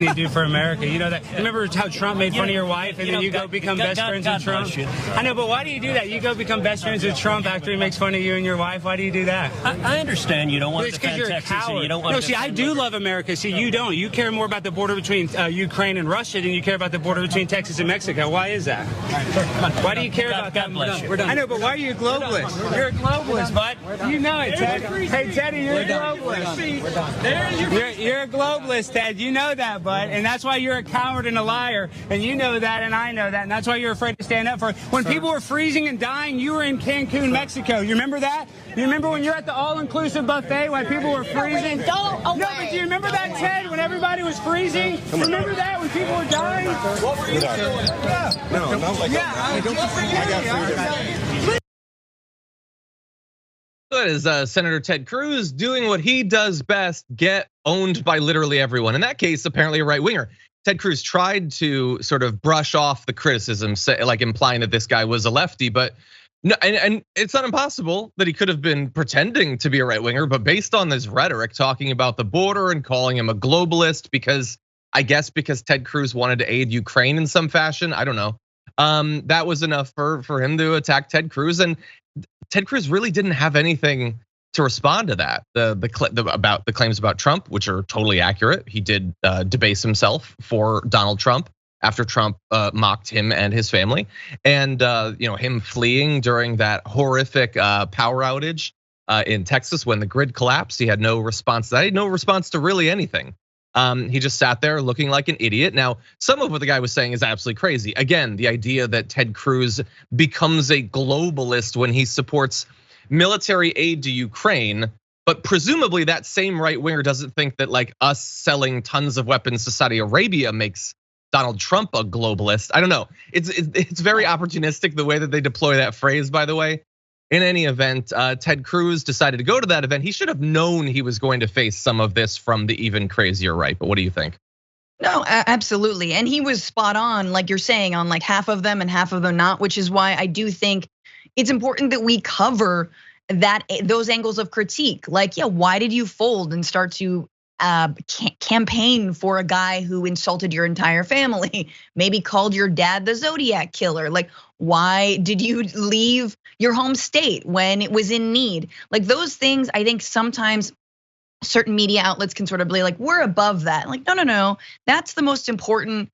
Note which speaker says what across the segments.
Speaker 1: You do for America. You know that. Remember how Trump made fun of your wife, and then you go become best friends with Trump? I know, but why do you do that? You go become best friends with Trump after he makes fun of you and your wife. Why do you do that?
Speaker 2: I understand you don't want to defend Texas, and you don't want to.
Speaker 1: No, see, I do love America. See, you don't. You care more about the border between Ukraine and Russia than you care about the border between Texas and Mexico. Why is that? Why do you care about that? We're done. I know, but why are you a globalist? You're a globalist, bud. You know it, Ted. Hey, Teddy, you're a globalist. You're a globalist, Ted. You know that, bud. And that's why you're a coward and a liar. And you know that, and I know that. And that's why you're afraid to stand up for it. When people were freezing and dying, you were in Cancun, Mexico. You remember that? You remember when you're at the all-inclusive buffet when people were freezing?
Speaker 3: Go away.
Speaker 1: No, but do you remember that, Ted, when everybody was freezing? Remember that, when people were dying?
Speaker 4: What were you doing? Yeah. No, like I got freedom.
Speaker 5: Good is Senator Ted Cruz doing what he does best, get owned by literally everyone. In that case, apparently a right winger. Ted Cruz tried to sort of brush off the criticism, like implying that this guy was a lefty, but no, and it's not impossible that he could have been pretending to be a right winger, but based on this rhetoric, talking about the border and calling him a globalist because Ted Cruz wanted to aid Ukraine in some fashion, I don't know. That was enough for him to attack Ted Cruz, and Ted Cruz really didn't have anything to respond to that. About the claims about Trump, which are totally accurate. He did debase himself for Donald Trump after Trump mocked him and his family, and him fleeing during that horrific power outage in Texas when the grid collapsed. He had no response to that. He had no response to really anything. He just sat there looking like an idiot. Now, some of what the guy was saying is absolutely crazy. Again, the idea that Ted Cruz becomes a globalist when he supports military aid to Ukraine, but presumably that same right winger doesn't think that like us selling tons of weapons to Saudi Arabia makes Donald Trump a globalist. I don't know. It's very opportunistic the way that they deploy that phrase, by the way. In any event, Ted Cruz decided to go to that event. He should have known he was going to face some of this from the even crazier right. But what do you think?
Speaker 3: No, absolutely. And he was spot on, like you're saying, on like half of them and half of them not, which is why I do think it's important that we cover those angles of critique. Like, yeah, why did you fold and start to campaign for a guy who insulted your entire family, maybe called your dad the Zodiac killer? Like, why did you leave your home state when it was in need? Like those things, I think sometimes certain media outlets can sort of be like, we're above that. Like, no, that's the most important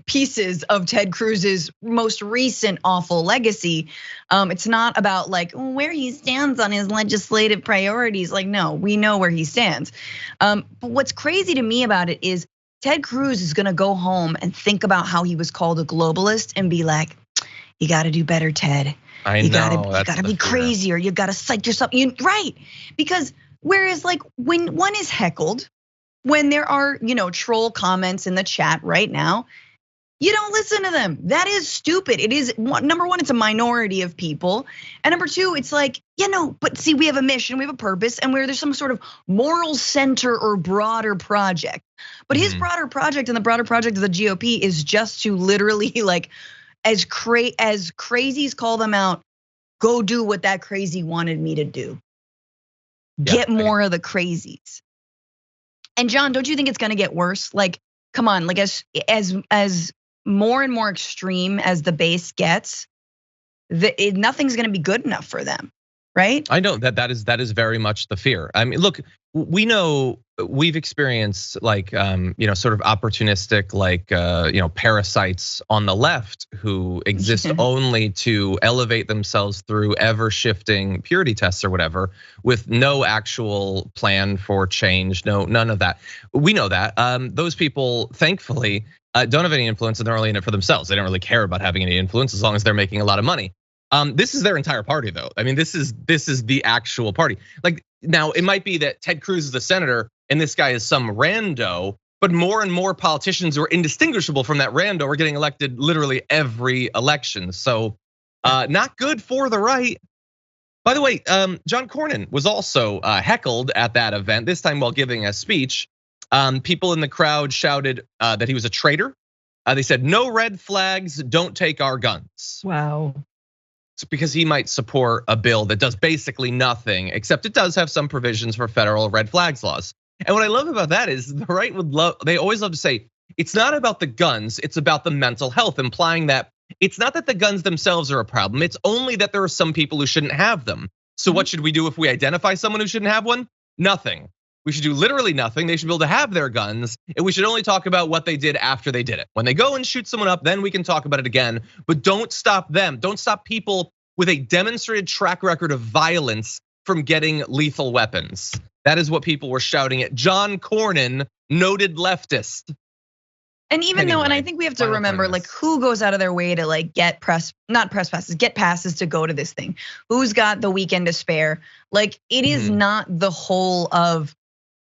Speaker 3: pieces of Ted Cruz's most recent awful legacy. It's not about like where he stands on his legislative priorities. Like, no, we know where he stands. But what's crazy to me about it is Ted Cruz is gonna go home and think about how he was called a globalist and be like, you gotta do better, Ted. You gotta be crazier. You gotta psych yourself. Right? Because whereas like when one is heckled, when there are, troll comments in the chat right now, you don't listen to them. That is stupid. It is number one, it's a minority of people. And number two, it's like, but see, we have a mission, we have a purpose, and where there's some sort of moral center or broader project. But his broader project and the broader project of the GOP is just to literally like, as crazies call them out, go do what that crazy wanted me to do. Get more of the crazies. And John, don't you think it's gonna get worse? Like, come on, like as more and more extreme as the base gets, nothing's gonna be good enough for them, right?
Speaker 5: I know that is very much the fear. I mean, look, we know we've experienced like sort of opportunistic like parasites on the left who exist only to elevate themselves through ever shifting purity tests or whatever, with no actual plan for change, none of that. We know that those people thankfully don't have any influence, and they're only in it for themselves. They don't really care about having any influence as long as they're making a lot of money. This is their entire party, though. I mean, this is the actual party. Like now, it might be that Ted Cruz is the senator and this guy is some rando, but more and more politicians who are indistinguishable from that rando are getting elected literally every election. So not good for the right. By the way, John Cornyn was also heckled at that event, this time while giving a speech. People in the crowd shouted that he was a traitor. They said, no red flags, don't take our guns.
Speaker 3: Wow.
Speaker 5: It's because he might support a bill that does basically nothing, except it does have some provisions for federal red flags laws. And what I love about that is the right they always love to say, it's not about the guns, it's about the mental health, implying that it's not that the guns themselves are a problem, it's only that there are some people who shouldn't have them. So what should we do if we identify someone who shouldn't have one? Nothing. We should do literally nothing. They should be able to have their guns, and we should only talk about what they did after they did it. When they go and shoot someone up, then we can talk about it again, but don't stop them. Don't stop people with a demonstrated track record of violence from getting lethal weapons. That is what people were shouting at John Cornyn, noted leftist.
Speaker 3: And even though, and I think we have to remember, like, who goes out of their way to like get get passes to go to this thing? Who's got the weekend to spare? Like, it is not the whole of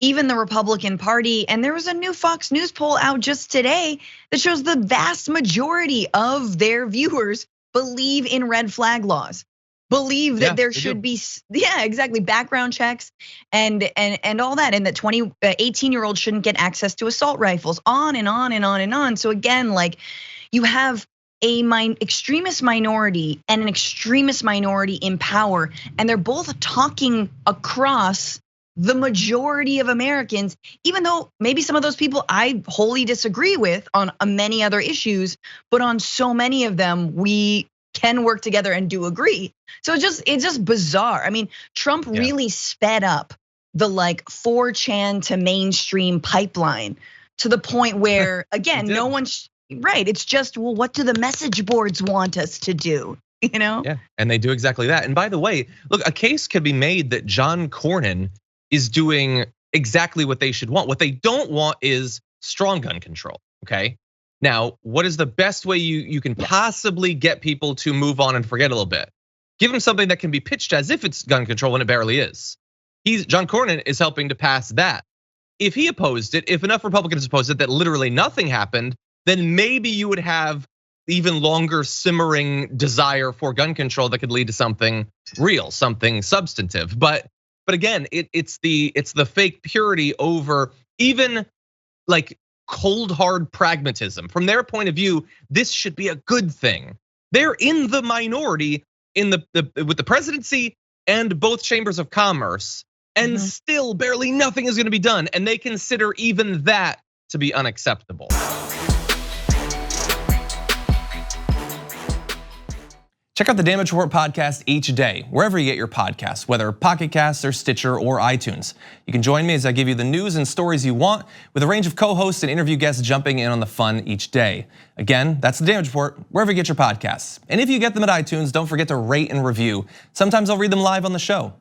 Speaker 3: even the Republican Party. And there was a new Fox News poll out just today that shows the vast majority of their viewers believe in red flag laws. Believe that there should be, exactly, background checks and all that, and that 18-year-olds shouldn't get access to assault rifles, on and on and on and on. So again, like, you have a extremist minority and an extremist minority in power, and they're both talking across the majority of Americans, even though maybe some of those people I wholly disagree with on many other issues, but on so many of them we can work together and do agree. So it's just bizarre. I mean, Trump really sped up the like 4chan to mainstream pipeline to the point where, again, no one's right. It's just, well, what do the message boards want us to do? You know?
Speaker 5: Yeah, and they do exactly that. And by the way, look, a case could be made that John Cornyn is doing exactly what they should want. What they don't want is strong gun control, okay? Now, what is the best way you can possibly get people to move on and forget a little bit? Give them something that can be pitched as if it's gun control when it barely is. John Cornyn is helping to pass that. If he opposed it, if enough Republicans opposed it that literally nothing happened, then maybe you would have even longer simmering desire for gun control that could lead to something real, something substantive. But again, it's the fake purity over even like cold hard pragmatism. From their point of view, this should be a good thing. They're in the minority with the presidency and both chambers of commerce, and still barely nothing is going to be done, and they consider even that to be unacceptable.
Speaker 6: Check out the Damage Report podcast each day, wherever you get your podcasts, whether Pocket Casts or Stitcher or iTunes. You can join me as I give you the news and stories you want, with a range of co-hosts and interview guests jumping in on the fun each day. Again, that's the Damage Report, wherever you get your podcasts. And if you get them at iTunes, don't forget to rate and review. Sometimes I'll read them live on the show.